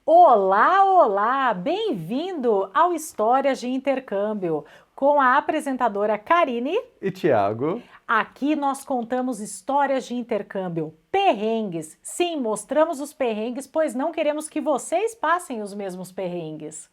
Olá, olá! Bem-vindo ao Histórias de Intercâmbio, com a apresentadora Karine. E Tiago? Aqui nós contamos histórias de intercâmbio, perrengues. Sim, mostramos os perrengues, pois não queremos que vocês passem os mesmos perrengues.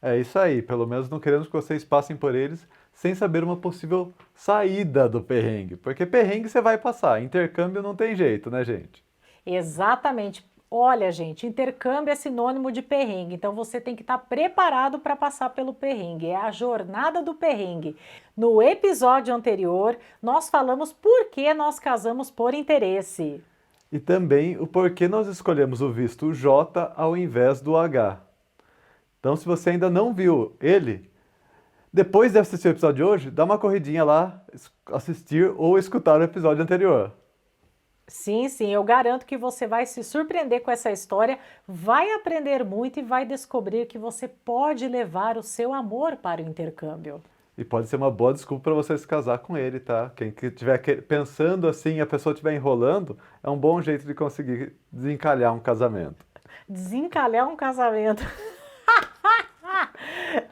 É isso aí, pelo menos não queremos que vocês passem por eles sem saber uma possível saída do perrengue. Porque perrengue você vai passar, intercâmbio não tem jeito, né, gente? Exatamente. Olha, gente, intercâmbio é sinônimo de perrengue, então você tem que estar preparado para passar pelo perrengue. É a jornada do perrengue. No episódio anterior, nós falamos por que nós casamos por interesse. E também o porquê nós escolhemos o visto J ao invés do H. Então, se você ainda não viu ele, depois de assistir o episódio de hoje, dá uma corridinha lá, assistir ou escutar o episódio anterior. Sim, sim, eu garanto que você vai se surpreender com essa história, vai aprender muito e vai descobrir que você pode levar o seu amor para o intercâmbio. E pode ser uma boa desculpa para você se casar com ele, tá? Quem que estiver pensando assim e a pessoa estiver enrolando, é um bom jeito de conseguir desencalhar um casamento. Desencalhar um casamento.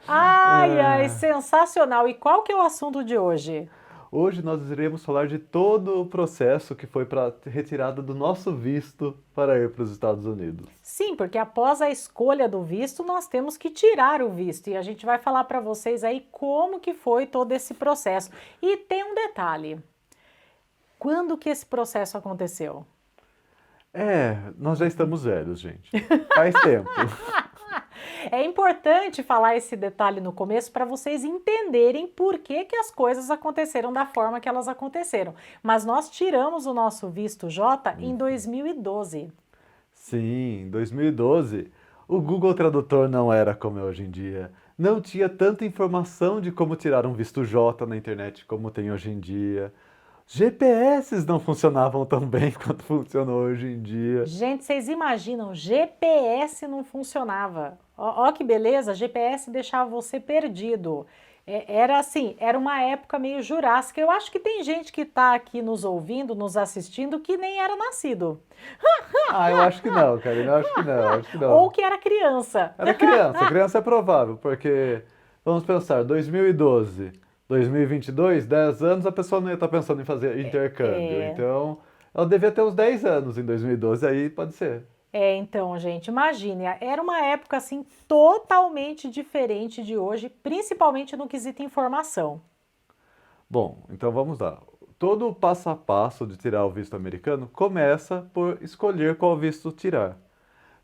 Ai, ai, É. sensacional. E qual que é o assunto de hoje? Hoje nós iremos falar de todo o processo que foi para retirada do nosso visto para ir para os Estados Unidos. Sim, porque após a escolha do visto, nós temos que tirar o visto e a gente vai falar para vocês aí como que foi todo esse processo. E tem um detalhe. Quando que esse processo aconteceu? Nós já estamos velhos, gente. Faz tempo. É importante falar esse detalhe no começo para vocês entenderem por que que as coisas aconteceram da forma que elas aconteceram. Mas nós tiramos o nosso visto J em 2012. Sim, em 2012, o Google Tradutor não era como é hoje em dia. Não tinha tanta informação de como tirar um visto J na internet como tem hoje em dia. GPS não funcionavam tão bem quanto funcionam hoje em dia. Gente, vocês imaginam, GPS não funcionava. Ó, que beleza, GPS deixava você perdido. Era assim, era uma época meio jurássica. Eu acho que tem gente que está aqui nos ouvindo, nos assistindo, que nem era nascido. Ah, eu acho que não, cara. Eu acho que não, acho que Ou não. que era criança. Era criança, criança é provável, porque vamos pensar, 2012, 2022, 10 anos, a pessoa não ia estar pensando em fazer intercâmbio. É, Então, ela devia ter uns 10 anos em 2012, aí pode ser. então, gente, imagine, era uma época assim totalmente diferente de hoje, principalmente no quesito informação. Bom, então vamos lá. Todo o passo a passo de tirar o visto americano começa por escolher qual visto tirar.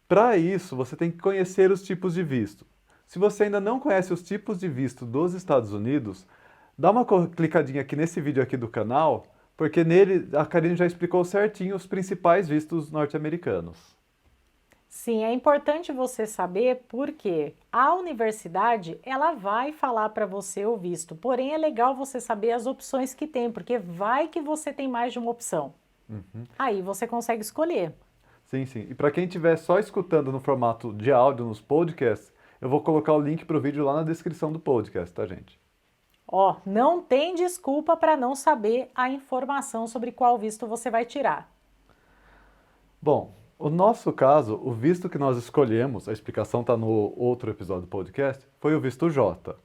Para isso, você tem que conhecer os tipos de visto. Se você ainda não conhece os tipos de visto dos Estados Unidos, dá uma clicadinha aqui nesse vídeo aqui do canal, porque nele a Karine já explicou certinho os principais vistos norte-americanos. Sim, é importante você saber porque a universidade ela vai falar para você o visto, porém é legal você saber as opções que tem, porque vai que você tem mais de uma opção. Aí você consegue escolher. Sim, sim. E para quem estiver só escutando no formato de áudio nos podcasts, eu vou colocar o link para o vídeo lá na descrição do podcast, tá, gente? Ó, não tem desculpa para não saber a informação sobre qual visto você vai tirar. Bom, o nosso caso, o visto que nós escolhemos, a explicação está no outro episódio do podcast, foi o visto J.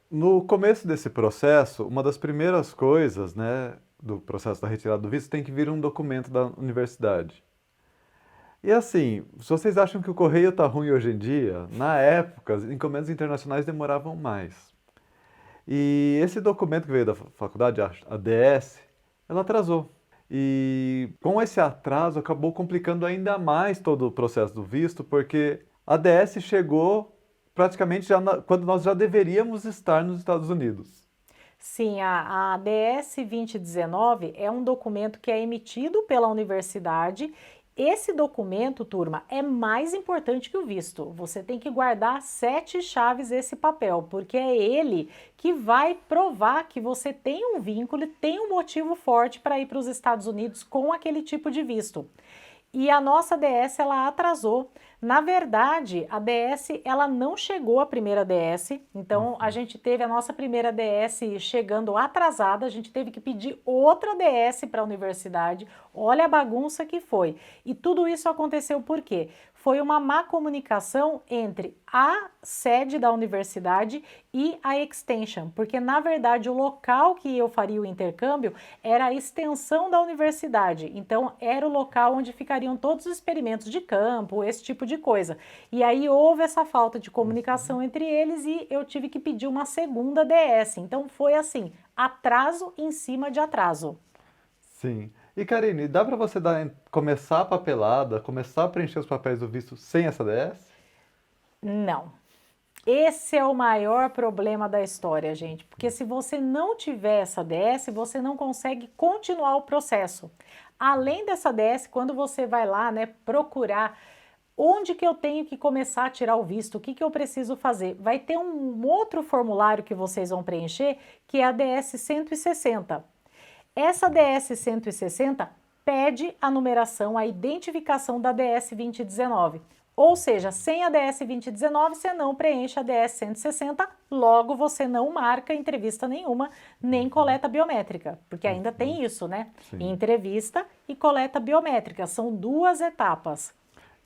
No começo desse processo, uma das primeiras coisas, né, do processo da retirada do visto, tem que vir um documento da universidade. E assim, se vocês acham que o correio está ruim hoje em dia, na época, as encomendas internacionais demoravam mais. E esse documento que veio da faculdade, a ADS, ela atrasou. E com esse atraso acabou complicando ainda mais todo o processo do visto, porque a ADS chegou praticamente quando nós já deveríamos estar nos Estados Unidos. Sim, a ADS 2019 é um documento que é emitido pela universidade. Esse documento, turma, é mais importante que o visto. Você tem que guardar 7 chaves esse papel, porque é ele que vai provar que você tem um vínculo, tem um motivo forte para ir para os Estados Unidos com aquele tipo de visto. E a nossa DS ela atrasou. Na verdade, a DS ela não chegou a primeira DS, então a gente teve a nossa primeira DS chegando atrasada, a gente teve que pedir outra DS para a universidade. Olha a bagunça que foi. E tudo isso aconteceu por quê? foi uma má comunicação entre a sede da universidade e a extension, porque na verdade o local que eu faria o intercâmbio era a extensão da universidade, então era o local onde ficariam todos os experimentos de campo, esse tipo de coisa. E aí houve essa falta de comunicação entre eles e eu tive que pedir uma segunda DS, então foi assim, atraso em cima de atraso. Sim. E Karine, dá para você começar a papelada, começar a preencher os papéis do visto sem essa DS? Não. Esse é o maior problema da história, gente, porque se você não tiver essa DS, você não consegue continuar o processo. Além dessa DS, quando você vai lá, né, procurar onde que eu tenho que começar a tirar o visto, o que que eu preciso fazer, vai ter um outro formulário que vocês vão preencher, que é a DS 160. Essa DS 160 pede a numeração, a identificação da DS 2019. Ou seja, sem a DS 2019 você não preenche a DS 160, logo você não marca entrevista nenhuma, nem coleta biométrica, porque ainda tem isso, né? Sim. Entrevista e coleta biométrica, são duas etapas.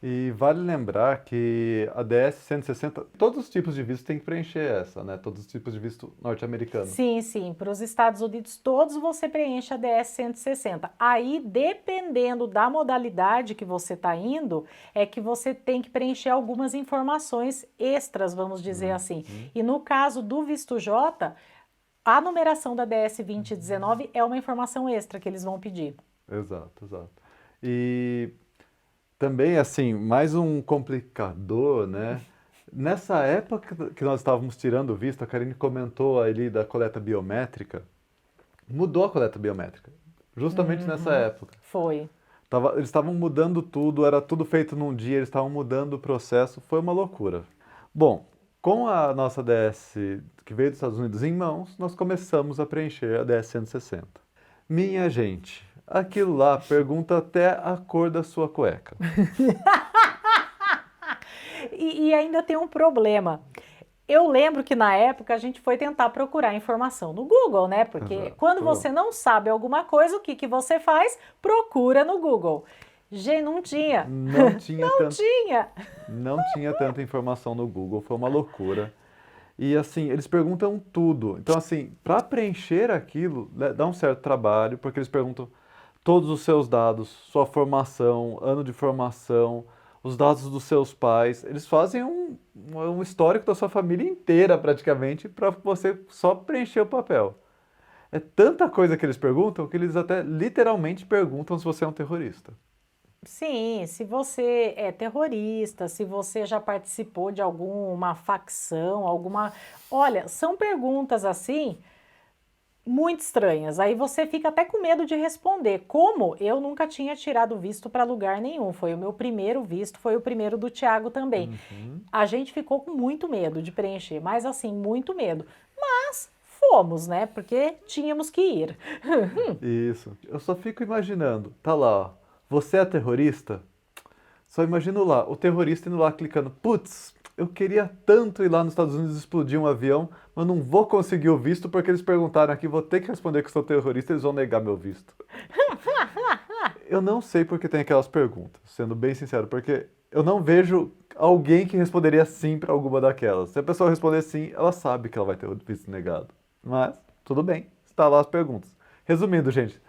E vale lembrar que a DS 160, todos os tipos de visto tem que preencher essa, né? Todos os tipos de visto norte-americano. Sim, sim. Para os Estados Unidos todos você preenche a DS 160. Aí, dependendo da modalidade que você está indo, é que você tem que preencher algumas informações extras, vamos dizer assim. E no caso do visto J, a numeração da DS 2019 é uma informação extra que eles vão pedir. Exato, exato. E também, assim, mais um complicador, né? Nessa época que nós estávamos tirando o visto, a Karine comentou ali da coleta biométrica. Mudou a coleta biométrica, justamente nessa época. Foi. Eles estavam mudando tudo, era tudo feito num dia, eles estavam mudando o processo, foi uma loucura. Bom, com a nossa DS que veio dos Estados Unidos em mãos, nós começamos a preencher a DS 160. Minha gente, aquilo lá pergunta até a cor da sua cueca. E ainda tem um problema. Eu lembro que na época a gente foi tentar procurar informação no Google, né? Porque Exato. quando você não sabe alguma coisa, o que que você faz? Procura no Google. Gente, não tinha. Não tinha Não tinha. Não tinha tanta informação no Google, foi uma loucura. E assim, eles perguntam tudo. Então, assim, para preencher aquilo, né, dá um certo trabalho, porque eles perguntam todos os seus dados, sua formação, ano de formação, os dados dos seus pais. Eles fazem um histórico da sua família inteira, praticamente, para você só preencher o papel. É tanta coisa que eles perguntam que eles até literalmente perguntam se você é um terrorista. Sim, se você é terrorista, se você já participou de alguma facção, alguma. Olha, são perguntas assim muito estranhas. Aí você fica até com medo de responder. Como eu nunca tinha tirado visto para lugar nenhum, foi o meu primeiro visto, foi o primeiro do Thiago também. A gente ficou com muito medo de preencher, mas assim, muito medo. Mas fomos, né? Porque tínhamos que ir. Isso. Eu só fico imaginando, tá lá, ó, você é terrorista? Só imagino lá, o terrorista indo lá clicando, putz, eu queria tanto ir lá nos Estados Unidos explodir um avião, mas não vou conseguir o visto porque eles perguntaram aqui, vou ter que responder que sou terrorista, eles vão negar meu visto. Eu não sei porque tem aquelas perguntas, sendo bem sincero, porque eu não vejo alguém que responderia sim para alguma daquelas. Se a pessoa responder sim, ela sabe que ela vai ter o visto negado. Mas, tudo bem, está lá as perguntas. Resumindo, gente,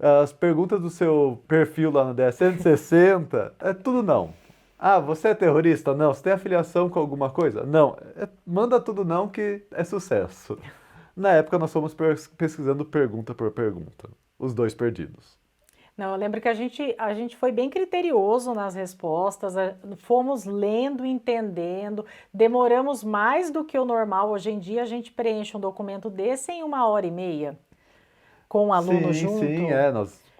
as perguntas do seu perfil lá no DS 160 é tudo não. Ah, você é terrorista? Não. Você tem afiliação com alguma coisa? Não. Manda tudo não que é sucesso. Na época nós fomos pesquisando pergunta por pergunta. Os dois perdidos. Não, eu lembro que a gente foi bem criterioso nas respostas, fomos lendo, entendendo, demoramos mais do que o normal. Hoje em dia a gente preenche um documento desse em 1h30, com o aluno junto. Sim,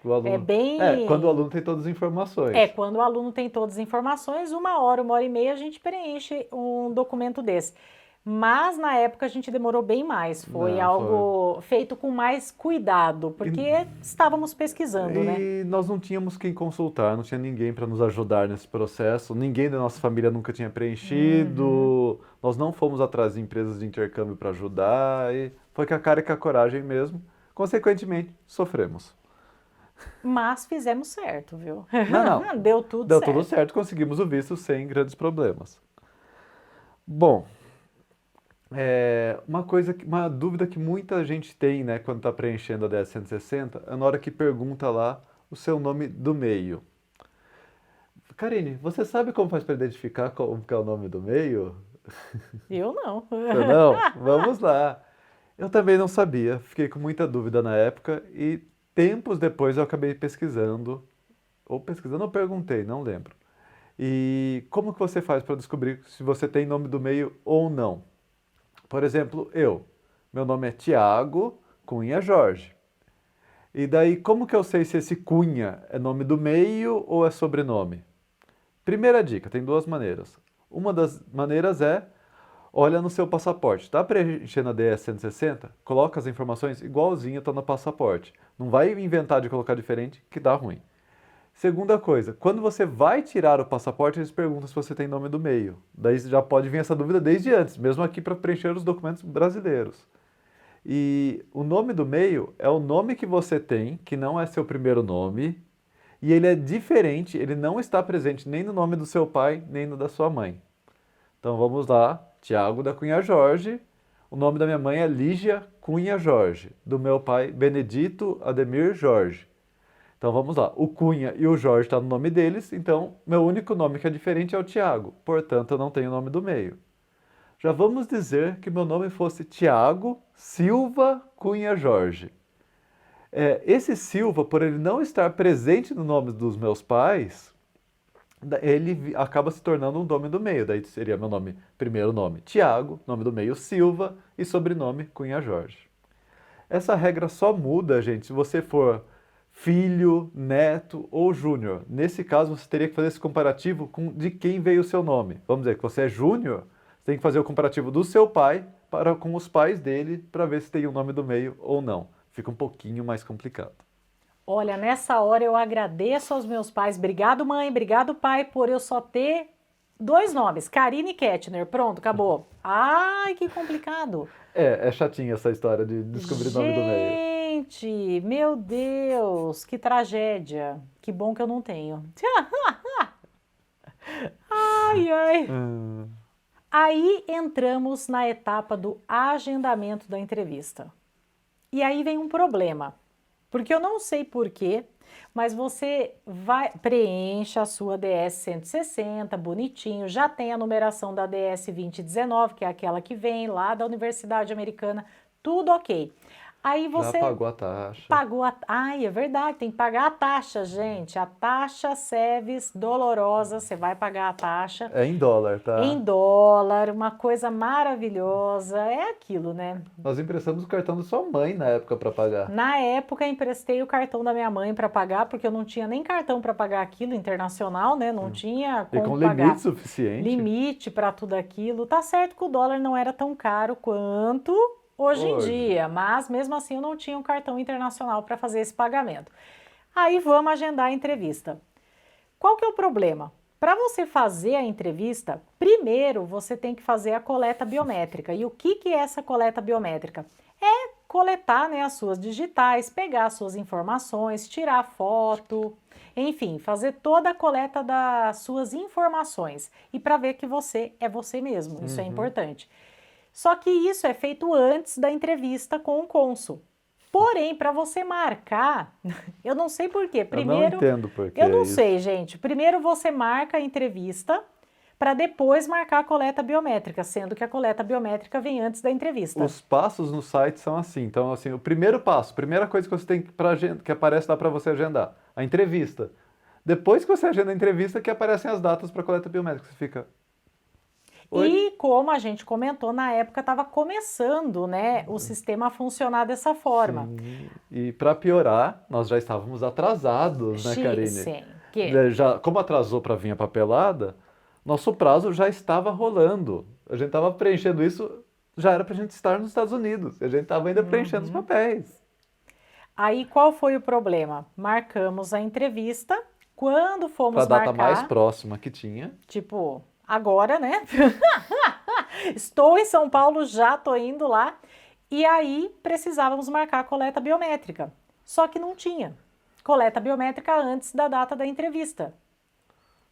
o aluno, É bem... quando o aluno tem todas as informações. Quando o aluno tem todas as informações, 1h, 1h30 a gente preenche um documento desse. Mas na época a gente demorou bem mais, foi algo feito com mais cuidado, porque estávamos pesquisando, né? E nós não tínhamos quem consultar, não tinha ninguém para nos ajudar nesse processo, ninguém da nossa família nunca tinha preenchido, nós não fomos atrás de empresas de intercâmbio para ajudar, e foi com a cara e com a coragem mesmo. Consequentemente, sofremos. Mas fizemos certo, viu? Não, não. Deu tudo Deu certo. tudo certo, conseguimos o visto sem grandes problemas. Bom, uma dúvida que muita gente tem, né, quando está preenchendo a DS-160, é na hora que pergunta lá o seu nome do meio. Karine, você sabe como faz para identificar qual que é o nome do meio? Eu não. Eu não? Vamos lá. Eu também não sabia, fiquei com muita dúvida na época e tempos depois eu acabei pesquisando, ou pesquisando ou perguntei, não lembro. E como que você faz para descobrir se você tem nome do meio ou não? Por exemplo, meu nome é Tiago Cunha Jorge. E daí, como que eu sei se esse Cunha é nome do meio ou é sobrenome? Primeira dica, tem duas maneiras. Uma das maneiras é, olha no seu passaporte. Tá preenchendo a DS-160? Coloca as informações igualzinho tá no passaporte. Não vai inventar de colocar diferente, que dá ruim. Segunda coisa, quando você vai tirar o passaporte, eles perguntam se você tem nome do meio. Daí já pode vir essa dúvida desde antes, mesmo aqui para preencher os documentos brasileiros. E o nome do meio é o nome que você tem, que não é seu primeiro nome, e ele é diferente, ele não está presente nem no nome do seu pai, nem no da sua mãe. Então vamos lá, Tiago da Cunha Jorge. O nome da minha mãe é Lígia Cunha Jorge. Do meu pai, Benedito Ademir Jorge. Então vamos lá, o Cunha e o Jorge estão no nome deles, então meu único nome que é diferente é o Tiago. Portanto, eu não tenho o nome do meio. Já vamos dizer que meu nome fosse Tiago Silva Cunha Jorge. Esse Silva, por ele não estar presente no nome dos meus pais, ele acaba se tornando um nome do meio. Daí seria meu nome, primeiro nome Tiago, nome do meio Silva e sobrenome Cunha Jorge. Essa regra só muda, gente, se você for filho, neto ou júnior. Nesse caso, você teria que fazer esse comparativo com de quem veio o seu nome. Vamos dizer que você é júnior, você tem que fazer o comparativo do seu pai com os pais dele para ver se tem o nome do meio ou não. Fica um pouquinho mais complicado. Olha, nessa hora eu agradeço aos meus pais. Obrigado, mãe, obrigado, pai, por eu só ter dois nomes, Karine e Kettner. Pronto, acabou. Ai, que complicado. É chatinha essa história de descobrir o nome do meio. Gente, meu Deus, que tragédia. Que bom que eu não tenho. Ai, ai. Aí entramos na etapa do agendamento da entrevista. E aí vem um problema, porque eu não sei porquê, mas você preenche a sua DS-160, bonitinho, já tem a numeração da DS-2019, que é aquela que vem lá da Universidade Americana, tudo ok. Aí você Já pagou a taxa. Ai, é verdade, tem que pagar a taxa, gente. A taxa Seves dolorosa, você vai pagar a taxa. É em dólar, tá? Em dólar, uma coisa maravilhosa. É aquilo, né? Nós emprestamos o cartão da sua mãe na época para pagar. Na época, emprestei o cartão da minha mãe para pagar, porque eu não tinha nem cartão para pagar aquilo internacional, né? Não tinha E como com pagar. limite suficiente. Limite para tudo aquilo. Tá certo que o dólar não era tão caro quanto hoje em dia, mas mesmo assim eu não tinha um cartão internacional para fazer esse pagamento. Aí vamos agendar a entrevista. Qual que é o problema? Para você fazer a entrevista, primeiro você tem que fazer a coleta biométrica. E o que é essa coleta biométrica? É coletar, né, as suas digitais, pegar as suas informações, tirar foto, enfim, fazer toda a coleta das suas informações e para ver que você é você mesmo. Isso é importante. Só que isso é feito antes da entrevista com o cônsul. Porém, para você marcar, eu não sei por quê. Primeiro, eu não entendo por quê. Eu não sei, gente. Primeiro você marca a entrevista para depois marcar a coleta biométrica, sendo que a coleta biométrica vem antes da entrevista. Os passos no site são assim. Então, assim, o primeiro passo, primeira coisa que você tem que aparece lá para você agendar, a entrevista. Depois que você agenda a entrevista, que aparecem as datas para a coleta biométrica. Você fica... Oi? E como a gente comentou, na época estava começando, né, o sistema a funcionar dessa forma. Sim. E para piorar, nós já estávamos atrasados, né, Karine? Sim. Como atrasou para vir a papelada, nosso prazo já estava rolando. A gente estava preenchendo isso, já era para a gente estar nos Estados Unidos. A gente estava ainda preenchendo os papéis. Aí qual foi o problema? Marcamos a entrevista. Quando fomos Para a data marcar, mais próxima que tinha. tipo, agora, né? Estou em São Paulo, já tô indo lá. E aí precisávamos marcar a coleta biométrica. Só que não tinha. coleta biométrica antes da data da entrevista.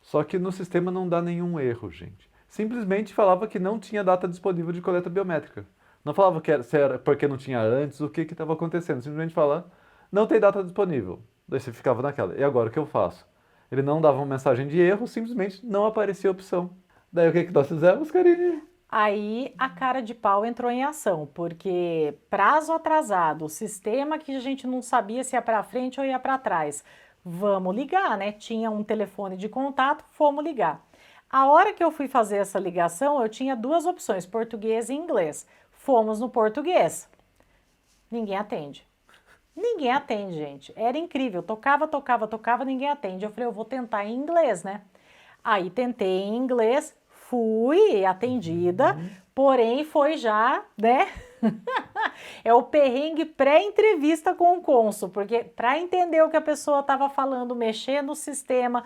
Só que no sistema não dá nenhum erro, gente. Simplesmente falava que não tinha data disponível de coleta biométrica. Não falava que se era porque não tinha antes, o que estava acontecendo. Simplesmente fala, não tem data disponível. Daí você ficava naquela. E agora o que eu faço? Ele não dava uma mensagem de erro, simplesmente não aparecia a opção. Daí o que nós fizemos, Karine? Aí a cara de pau entrou em ação, porque prazo atrasado, sistema que a gente não sabia se ia para frente ou ia para trás. Vamos ligar, né? Tinha um telefone de contato, fomos ligar. A hora que eu fui fazer essa ligação, eu tinha duas opções, português e inglês. Fomos no português. Ninguém atende. Ninguém atende, gente. Era incrível. Tocava, ninguém atende. Eu falei, eu vou tentar em inglês, né? Aí tentei em inglês, fui atendida, porém foi já, né? É o perrengue pré-entrevista com o cônsul, porque para entender o que a pessoa estava falando, mexer no sistema,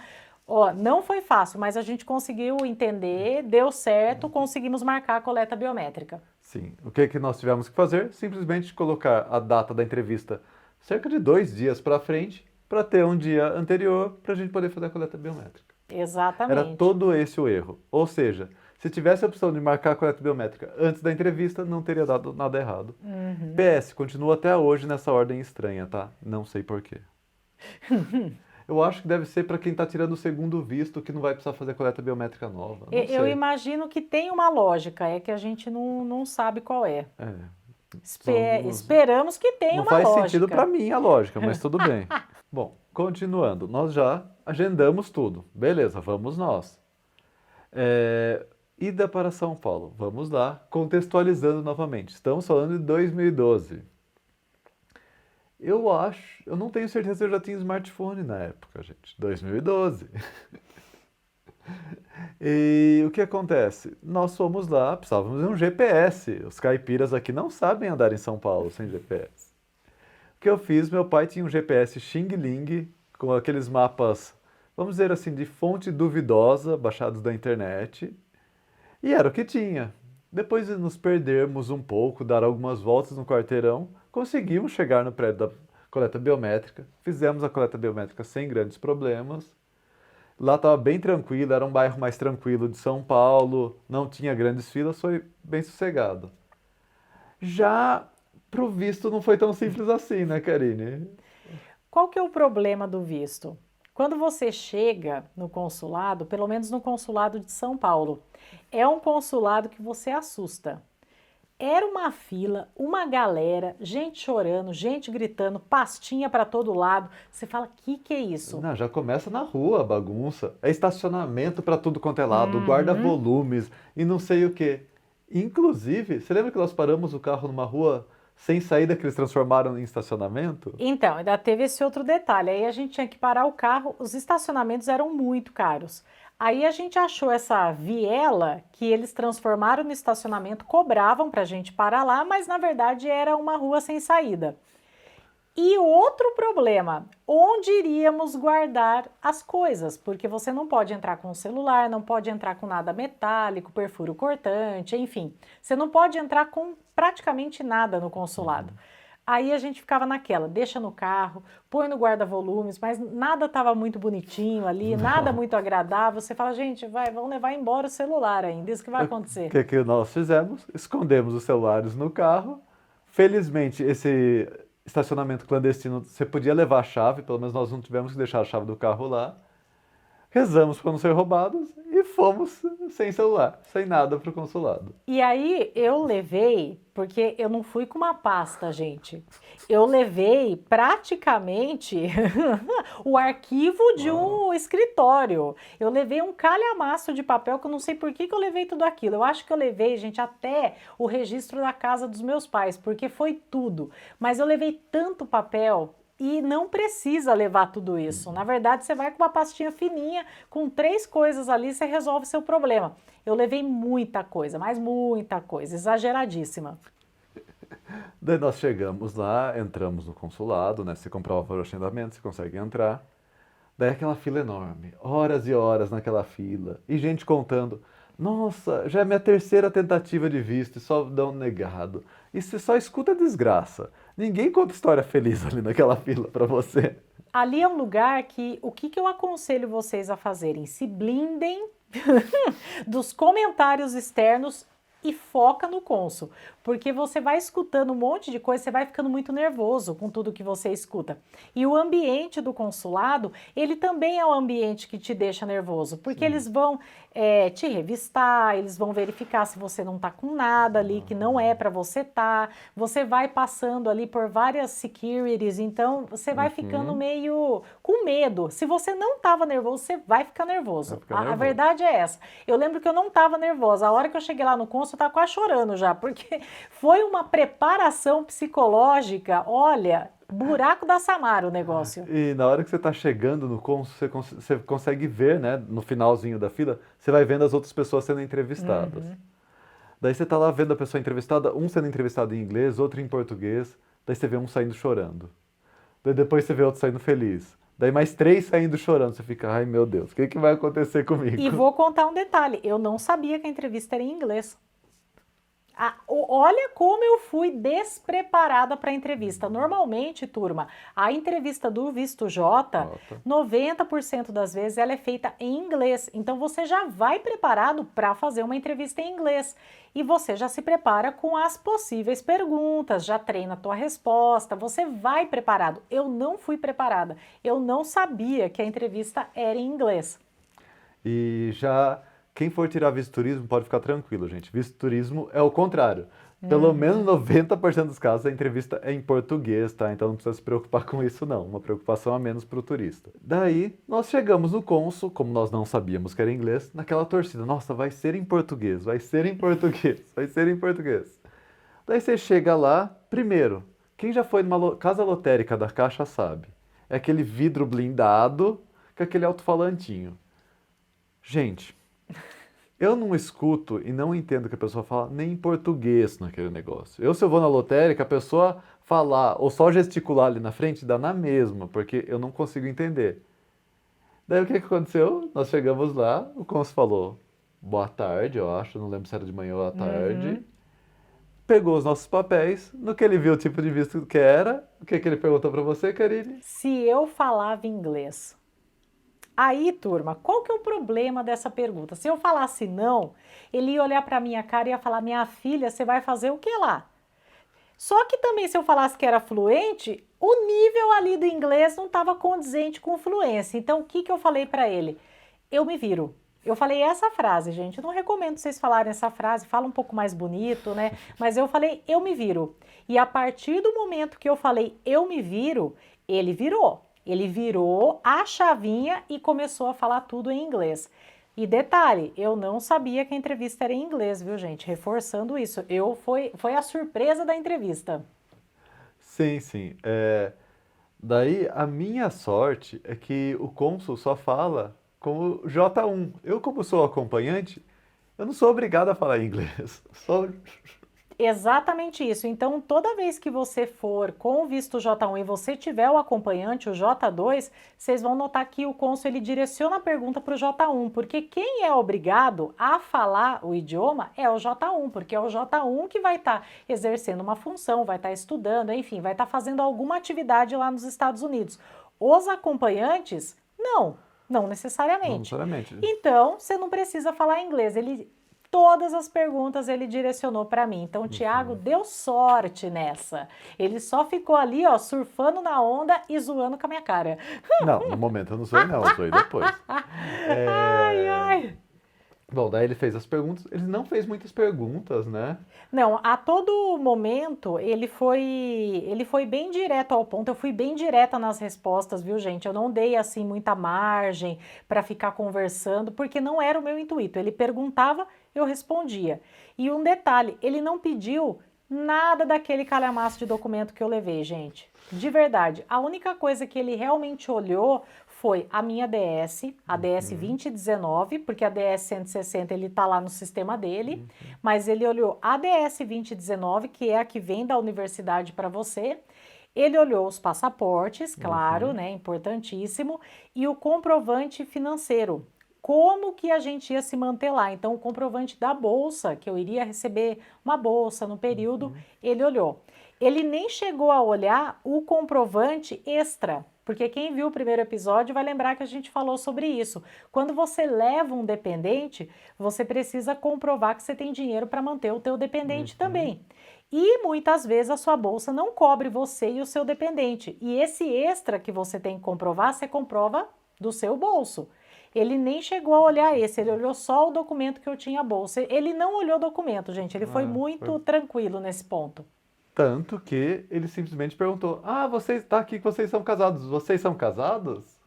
ó, não foi fácil, mas a gente conseguiu entender, deu certo, conseguimos marcar a coleta biométrica. Sim. O que nós tivemos que fazer? Simplesmente colocar a data da entrevista cerca de 2 dias para frente, para ter um dia anterior, para a gente poder fazer a coleta biométrica. Exatamente. Era todo esse o erro. Ou seja, se tivesse a opção de marcar a coleta biométrica antes da entrevista, não teria dado nada errado. PS, continua até hoje nessa ordem estranha, tá? Não sei porquê. Eu acho que deve ser para quem está tirando o segundo visto, que não vai precisar fazer coleta biométrica nova. Não Eu sei. imagino que tem uma lógica, é que a gente não sabe qual é. Esperamos que tenha uma lógica. Não faz sentido para mim a lógica, mas tudo bem. Bom, continuando, nós já agendamos tudo. Beleza, vamos nós. Ida para São Paulo. Vamos lá, contextualizando novamente. Estamos falando de 2012. Eu não tenho certeza se eu já tinha smartphone na época, gente. 2012. E o que acontece? Nós fomos lá, precisávamos de um GPS. Os caipiras aqui não sabem andar em São Paulo sem GPS. O que eu fiz? Meu pai tinha um GPS Xing Ling, com aqueles mapas, vamos dizer assim, de fonte duvidosa, baixados da internet. E era o que tinha. Depois de nos perdermos um pouco, dar algumas voltas no quarteirão, conseguimos chegar no prédio da coleta biométrica. Fizemos a coleta biométrica sem grandes problemas. Lá estava bem tranquilo, era um bairro mais tranquilo de São Paulo, não tinha grandes filas, foi bem sossegado. Já pro visto não foi tão simples assim, né, Karine? Qual que é o problema do visto? Quando você chega no consulado, pelo menos no consulado de São Paulo, é um consulado que você assusta. Era uma fila, uma galera, gente chorando, gente gritando, pastinha para todo lado. Você fala, que é isso? Não, já começa na rua a bagunça. É estacionamento para tudo quanto é lado, guarda-volumes e não sei o quê. Inclusive, você lembra que nós paramos o carro numa rua sem saída que eles transformaram em estacionamento? Então, ainda teve esse outro detalhe. Aí a gente tinha que parar o carro, os estacionamentos eram muito caros. Aí a gente achou essa viela que eles transformaram no estacionamento, cobravam para a gente parar lá, mas na verdade era uma rua sem saída. E outro problema, onde iríamos guardar as coisas? Porque você não pode entrar com o celular, não pode entrar com nada metálico, perfuro cortante, enfim. Você não pode entrar com praticamente nada no consulado. Aí a gente ficava naquela, deixa no carro, põe no guarda-volumes, mas nada estava muito bonitinho ali, nada muito agradável. Você fala, gente, vamos levar embora o celular ainda, isso que vai acontecer. O que nós fizemos? Escondemos os celulares no carro. Felizmente, esse estacionamento clandestino, você podia levar a chave, pelo menos nós não tivemos que deixar a chave do carro lá. Rezamos para não ser roubados e fomos sem celular, sem nada para o consulado. E aí eu levei, porque eu não fui com uma pasta, gente. Eu levei praticamente o arquivo de um escritório. Eu levei um calhamaço de papel que eu não sei por que eu levei tudo aquilo. Eu acho que eu levei, gente, até o registro da casa dos meus pais, porque foi tudo. Mas eu levei tanto papel. E não precisa levar tudo isso. Na verdade, você vai com uma pastinha fininha, com 3 coisas ali, você resolve seu problema. Eu levei muita coisa, mas muita coisa, exageradíssima. Daí nós chegamos lá, entramos no consulado, né? Você comprova o agendamento, você consegue entrar. Daí aquela fila enorme, horas e horas naquela fila, e gente contando, nossa, já é minha 3ª tentativa de visto e só dão negado. E você só escuta desgraça. Ninguém conta história feliz ali naquela fila pra você. Ali é um lugar que, o que eu aconselho vocês a fazerem? Se blindem dos comentários externos e foca no cônsul, porque você vai escutando um monte de coisa, você vai ficando muito nervoso com tudo que você escuta. E o ambiente do consulado, ele também é um ambiente que te deixa nervoso, porque Sim. eles vão te revistar, eles vão verificar se você não tá com nada ali que não é para você tá, você vai passando ali por várias securities, então você vai ficando meio com medo. Se você não tava nervoso, você vai ficar nervoso. Vai ficar A nervoso. verdade é essa. Eu lembro que eu não tava nervosa. A hora que eu cheguei lá no cônsul, eu tava quase chorando já, porque foi uma preparação psicológica, olha, buraco da Samara o negócio. E na hora que você está chegando no cônsul, você consegue ver, né, no finalzinho da fila, você vai vendo as outras pessoas sendo entrevistadas. Daí você tá lá vendo a pessoa entrevistada, um sendo entrevistado em inglês, outro em português, daí você vê um saindo chorando. Daí depois você vê outro saindo feliz. Daí mais 3 saindo chorando. Você fica, ai meu Deus, o que vai acontecer comigo? E vou contar um detalhe, eu não sabia que a entrevista era em inglês. Olha como eu fui despreparada para a entrevista. Normalmente, turma, a entrevista do Visto J, 90% das vezes ela é feita em inglês. Então você já vai preparado para fazer uma entrevista em inglês. E você já se prepara com as possíveis perguntas, já treina a tua resposta, você vai preparado. Eu não fui preparada. Eu não sabia que a entrevista era em inglês. E já quem for tirar visto turismo pode ficar tranquilo, gente. Visto turismo é o contrário. Pelo menos 90% dos casos a entrevista é em português, tá? Então não precisa se preocupar com isso não. Uma preocupação a menos para o turista. Daí nós chegamos no cônsul, como nós não sabíamos que era inglês, naquela torcida. Nossa, vai ser em português, vai ser em português, vai ser em português. Daí você chega lá, primeiro, quem já foi numa casa lotérica da Caixa sabe. É aquele vidro blindado com aquele alto-falantinho. Gente, eu não escuto e não entendo o que a pessoa fala nem em português naquele negócio. Se eu vou na lotérica, a pessoa falar ou só gesticular ali na frente, dá na mesma, porque eu não consigo entender. Daí o que aconteceu? Nós chegamos lá, o cônsul falou, boa tarde, eu acho, não lembro se era de manhã ou à tarde. Pegou os nossos papéis, no que ele viu o tipo de visto que era, o que ele perguntou pra você, Karine? Se eu falava inglês. Aí, turma, qual que é o problema dessa pergunta? Se eu falasse não, ele ia olhar para minha cara e ia falar, minha filha, você vai fazer o que lá? Só que também se eu falasse que era fluente, o nível ali do inglês não estava condizente com fluência. Então, o que eu falei para ele? Eu me viro. Eu falei essa frase, gente. Eu não recomendo vocês falarem essa frase, fala um pouco mais bonito, né? Mas eu falei, eu me viro. E a partir do momento que eu falei, eu me viro, ele virou. Ele virou a chavinha e começou a falar tudo em inglês. E detalhe, eu não sabia que a entrevista era em inglês, viu, gente? Reforçando isso. Foi a surpresa da entrevista. Sim, sim. Daí a minha sorte é que o cônsul só fala com o J1. Eu, como sou acompanhante, eu não sou obrigado a falar inglês. Exatamente isso. Então, toda vez que você for com o visto J1 e você tiver o acompanhante, o J2, vocês vão notar que o cônsul ele direciona a pergunta para o J1, porque quem é obrigado a falar o idioma é o J1, porque é o J1 que vai estar exercendo uma função, vai estar estudando, enfim, vai estar fazendo alguma atividade lá nos Estados Unidos. Os acompanhantes, não necessariamente. Não necessariamente. Então, você não precisa falar inglês. Todas as perguntas ele direcionou para mim. Então, o Thiago deu sorte nessa. Ele só ficou ali, ó, surfando na onda e zoando com a minha cara. Não, no momento eu não zoei não, eu zoei depois. Ai, ai. Bom, daí ele fez as perguntas. Ele não fez muitas perguntas, né? Não, a todo momento ele foi bem direto ao ponto. Eu fui bem direta nas respostas, viu, gente? Eu não dei assim muita margem para ficar conversando, porque não era o meu intuito. Ele perguntava, eu respondia. E um detalhe, ele não pediu nada daquele calhamaço de documento que eu levei, gente. De verdade, a única coisa que ele realmente olhou foi a minha DS, a DS 2019, porque a DS 160 ele tá lá no sistema dele, mas ele olhou a DS 2019, que é a que vem da universidade para você. Ele olhou os passaportes, claro, né, importantíssimo, e o comprovante financeiro. Como que a gente ia se manter lá? Então, o comprovante da bolsa, que eu iria receber uma bolsa no período, ele olhou. Ele nem chegou a olhar o comprovante extra, Porque quem viu o primeiro episódio vai lembrar que a gente falou sobre isso. Quando você leva um dependente, você precisa comprovar que você tem dinheiro para manter o teu dependente também. E muitas vezes a sua bolsa não cobre você e o seu dependente. E esse extra que você tem que comprovar, você comprova do seu bolso. Ele nem chegou a olhar esse, ele olhou só o documento que eu tinha a bolsa. Ele não olhou o documento, gente, ele foi muito tranquilo nesse ponto. Tanto que ele simplesmente perguntou: Ah, você está aqui que vocês são casados. Vocês são casados?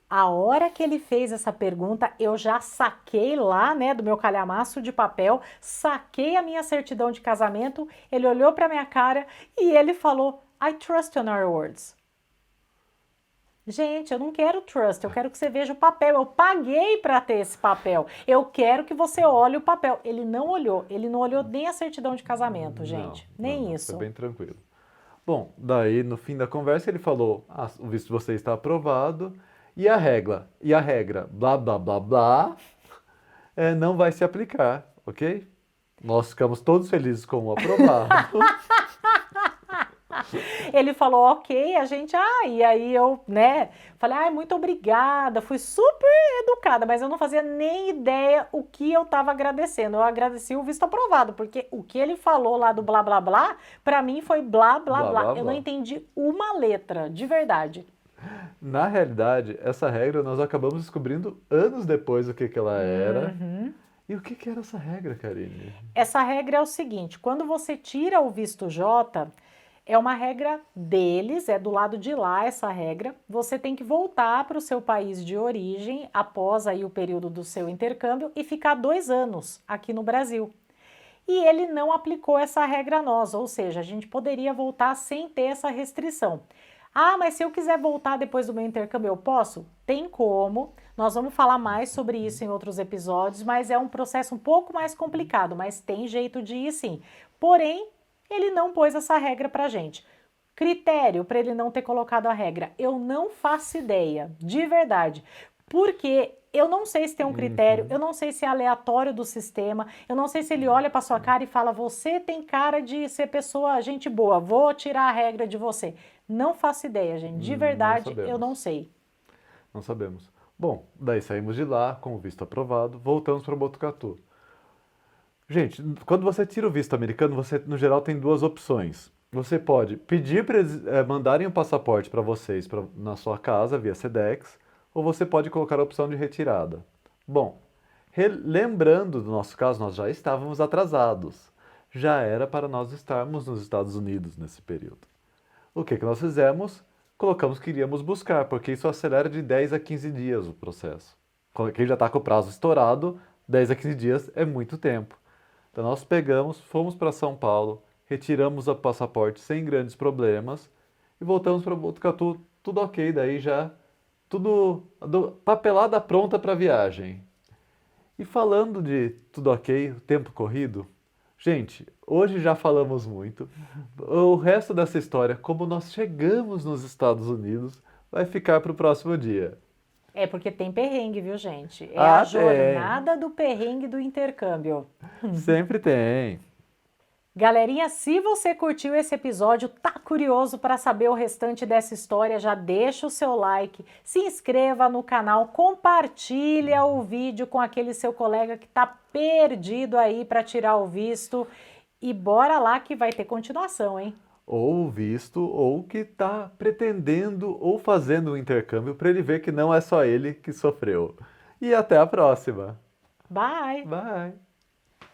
A hora que ele fez essa pergunta, eu já saquei lá, né, do meu calhamaço de papel, saquei a minha certidão de casamento, ele olhou para minha cara e ele falou: I trust on our words. Gente, eu não quero trust, eu quero que você veja o papel. Eu paguei para ter esse papel. Eu quero que você olhe o papel. Ele não olhou nem a certidão de casamento, gente. Nem isso. Foi bem tranquilo. Bom, daí no fim da conversa ele falou: o visto de você está aprovado e a regra, blá blá blá blá, não vai se aplicar, ok? Nós ficamos todos felizes com o aprovado. Ele falou, ok, e aí eu, né, falei, muito obrigada, fui super educada, mas eu não fazia nem ideia o que eu tava agradecendo. Eu agradeci o visto aprovado, porque o que ele falou lá do blá blá blá, pra mim foi blá blá blá. Eu não entendi uma letra, de verdade. Na realidade, essa regra nós acabamos descobrindo anos depois o que ela era. E o que era essa regra, Karine? Essa regra é o seguinte, quando você tira o visto J, é uma regra deles, é do lado de lá essa regra. Você tem que voltar para o seu país de origem após aí o período do seu intercâmbio e ficar 2 anos aqui no Brasil. E ele não aplicou essa regra a nós, ou seja, a gente poderia voltar sem ter essa restrição. Ah, mas se eu quiser voltar depois do meu intercâmbio, eu posso? Tem como. Nós vamos falar mais sobre isso em outros episódios, mas é um processo um pouco mais complicado, mas tem jeito de ir sim. Porém, ele não pôs essa regra pra gente. Critério para ele não ter colocado a regra, eu não faço ideia, de verdade. Porque eu não sei se tem um critério, eu não sei se é aleatório do sistema, eu não sei se ele olha para sua cara e fala, você tem cara de ser pessoa, gente boa, vou tirar a regra de você. Não faço ideia, gente, de verdade eu não sei. Não sabemos. Bom, daí saímos de lá com o visto aprovado, voltamos para Botucatu. Gente, quando você tira o visto americano, você no geral tem 2 opções. Você pode pedir para eles mandarem o passaporte para vocês na sua casa via Sedex, ou você pode colocar a opção de retirada. Bom, lembrando do nosso caso, nós já estávamos atrasados. Já era para nós estarmos nos Estados Unidos nesse período. O que nós fizemos? Colocamos que iríamos buscar, porque isso acelera de 10 a 15 dias o processo. Quem já está com o prazo estourado, 10 a 15 dias é muito tempo. Então nós fomos para São Paulo, retiramos o passaporte sem grandes problemas e voltamos para Botucatu, tudo ok, daí já tudo papelada pronta para a viagem. E falando de tudo ok, o tempo corrido, gente, hoje já falamos muito. O resto dessa história, como nós chegamos nos Estados Unidos, vai ficar para o próximo dia. É porque tem perrengue, viu, gente? É a jornada do perrengue do intercâmbio. Sempre tem. Galerinha, se você curtiu esse episódio, tá curioso para saber o restante dessa história, já deixa o seu like, se inscreva no canal, compartilha o vídeo com aquele seu colega que tá perdido aí para tirar o visto e bora lá que vai ter continuação, hein? Ou visto, ou que está pretendendo ou fazendo um intercâmbio para ele ver que não é só ele que sofreu. E até a próxima. Bye! Bye!